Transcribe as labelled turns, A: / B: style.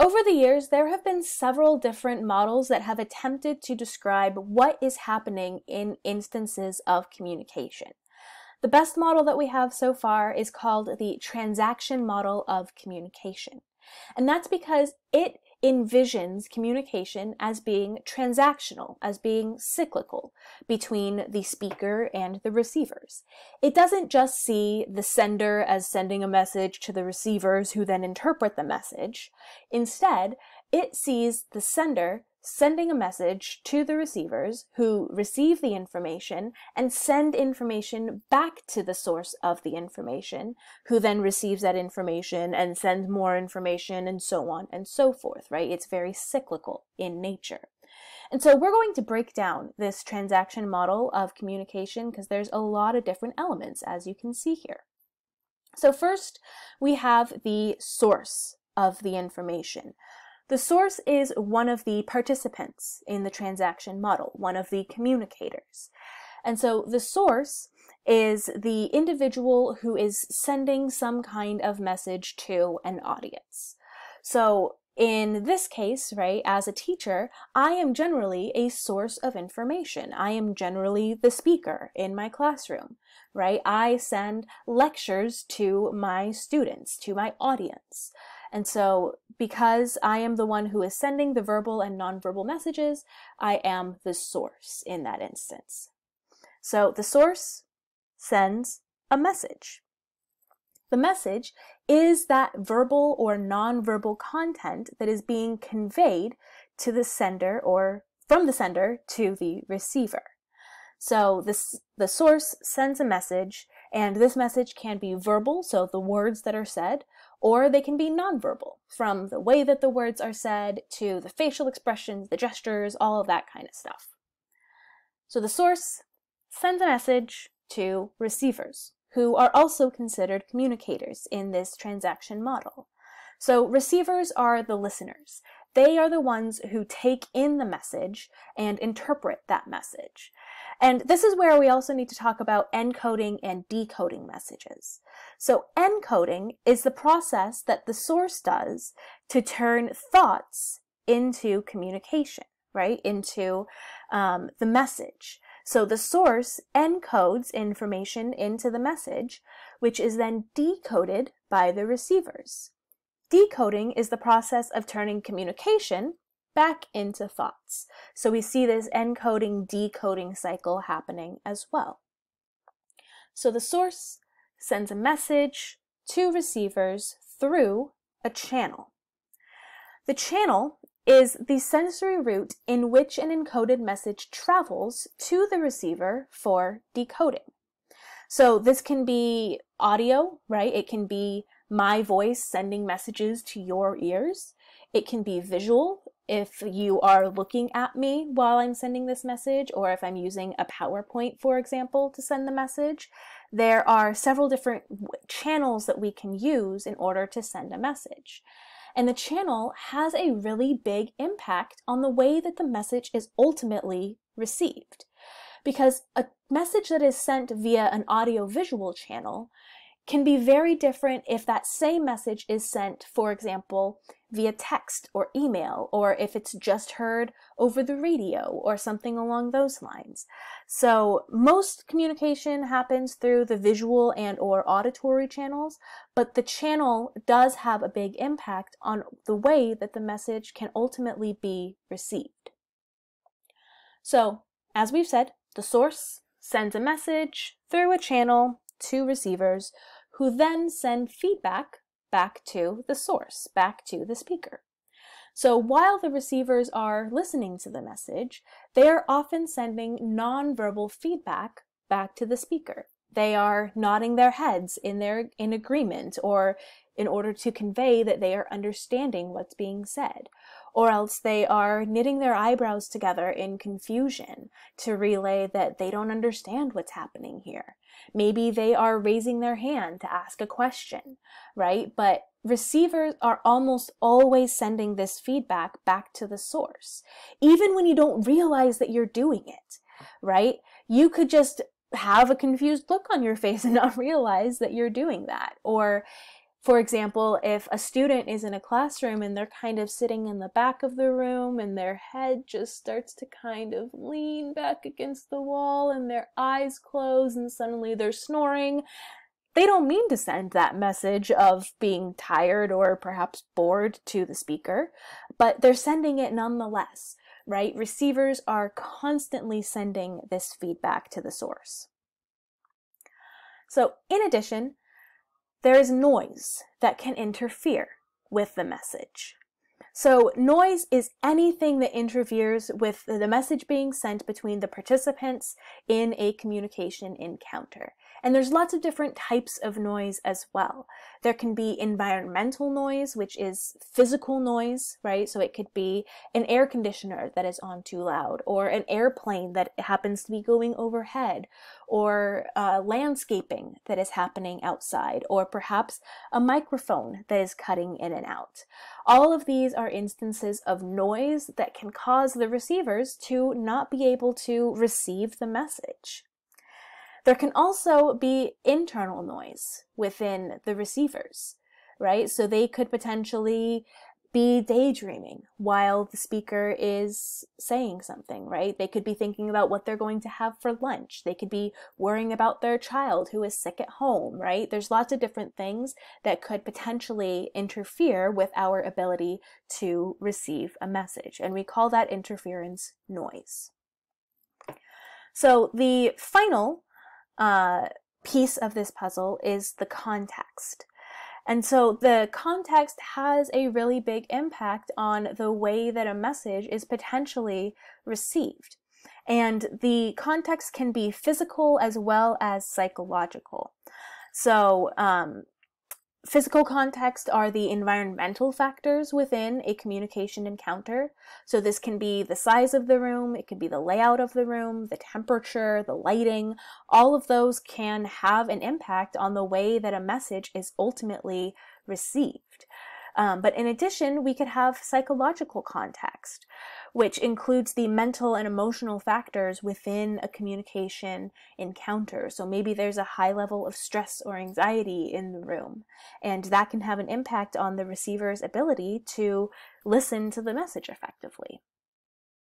A: Over the years, there have been several different models that have attempted to describe what is happening in instances of communication. The best model that we have so far is called the transaction model of communication. And that's because it envisions communication as being transactional, as being cyclical between the speaker and the receivers. It doesn't just see the sender as sending a message to the receivers who then interpret the message. Instead, it sees the sender sending a message to the receivers who receive the information and send information back to the source of the information, who then receives that information and sends more information, and so on and so forth, right? It's very cyclical in nature. And so we're going to break down this transaction model of communication because there's a lot of different elements, as you can see here. So first, we have the source of the information. The source is one of the participants in the transaction model, one of the communicators. And so the source is the individual who is sending some kind of message to an audience. So in this case, right, as a teacher, I am generally a source of information. I am generally the speaker in my classroom, right? I send lectures to my students, to my audience. And so because I am the one who is sending the verbal and nonverbal messages, I am the source in that instance. So the source sends a message. The message is that verbal or nonverbal content that is being conveyed to the sender or from the sender to the receiver. So the source sends a message, and this message can be verbal, so the words that are said, or they can be nonverbal, from the way that the words are said to the facial expressions, the gestures, all of that kind of stuff. So the source sends a message to receivers, who are also considered communicators in this transaction model. So receivers are the listeners. They are the ones who take in the message and interpret that message. And this is where we also need to talk about encoding and decoding messages. So encoding is the process that the source does to turn thoughts into communication, right? Into the message. So the source encodes information into the message, which is then decoded by the receivers. Decoding is the process of turning communication back into thoughts. So we see this encoding, decoding cycle happening as well. So the source sends a message to receivers through a channel. The channel is the sensory route in which an encoded message travels to the receiver for decoding. So this can be audio, right? It can be my voice sending messages to your ears. It can be visual if you are looking at me while I'm sending this message, or if I'm using a PowerPoint, for example, to send the message. There are several different channels that we can use in order to send a message. And the channel has a really big impact on the way that the message is ultimately received. Because a message that is sent via an audio-visual channel can be very different if that same message is sent, for example, via text or email, or if it's just heard over the radio or something along those lines. So most communication happens through the visual and or auditory channels, but the channel does have a big impact on the way that the message can ultimately be received. So, as we've said, the source sends a message through a channel to receivers, who then send feedback back to the source, back to the speaker. So while the receivers are listening to the message, they are often sending nonverbal feedback back to the speaker. They are nodding their heads in agreement, or in order to convey that they are understanding what's being said. Or else they are knitting their eyebrows together in confusion to relay that they don't understand what's happening here. Maybe they are raising their hand to ask a question, right? But receivers are almost always sending this feedback back to the source, even when you don't realize that you're doing it, right? You could just have a confused look on your face and not realize that you're doing that. Or For example, if a student is in a classroom and they're kind of sitting in the back of the room and their head just starts to kind of lean back against the wall and their eyes close and suddenly they're snoring, they don't mean to send that message of being tired or perhaps bored to the speaker, but they're sending it nonetheless, right? Receivers are constantly sending this feedback to the source. So in addition, there is noise that can interfere with the message. So noise is anything that interferes with the message being sent between the participants in a communication encounter. And there's lots of different types of noise as well. There can be environmental noise, which is physical noise, right? So it could be an air conditioner that is on too loud, or an airplane that happens to be going overhead, or landscaping that is happening outside, or perhaps a microphone that is cutting in and out. All of these are instances of noise that can cause the receivers to not be able to receive the message. There can also be internal noise within the receivers, right? So they could potentially be daydreaming while the speaker is saying something, right? They could be thinking about what they're going to have for lunch. They could be worrying about their child who is sick at home, right? There's lots of different things that could potentially interfere with our ability to receive a message, and we call that interference noise. So the final piece of this puzzle is the context. And so the context has a really big impact on the way that a message is potentially received. And the context can be physical as well as psychological. So physical context are the environmental factors within a communication encounter. So this can be the size of the room, it could be the layout of the room, the temperature, the lighting. All of those can have an impact on the way that a message is ultimately received. But in addition, we could have psychological context, which includes the mental and emotional factors within a communication encounter. So maybe there's a high level of stress or anxiety in the room, and that can have an impact on the receiver's ability to listen to the message effectively.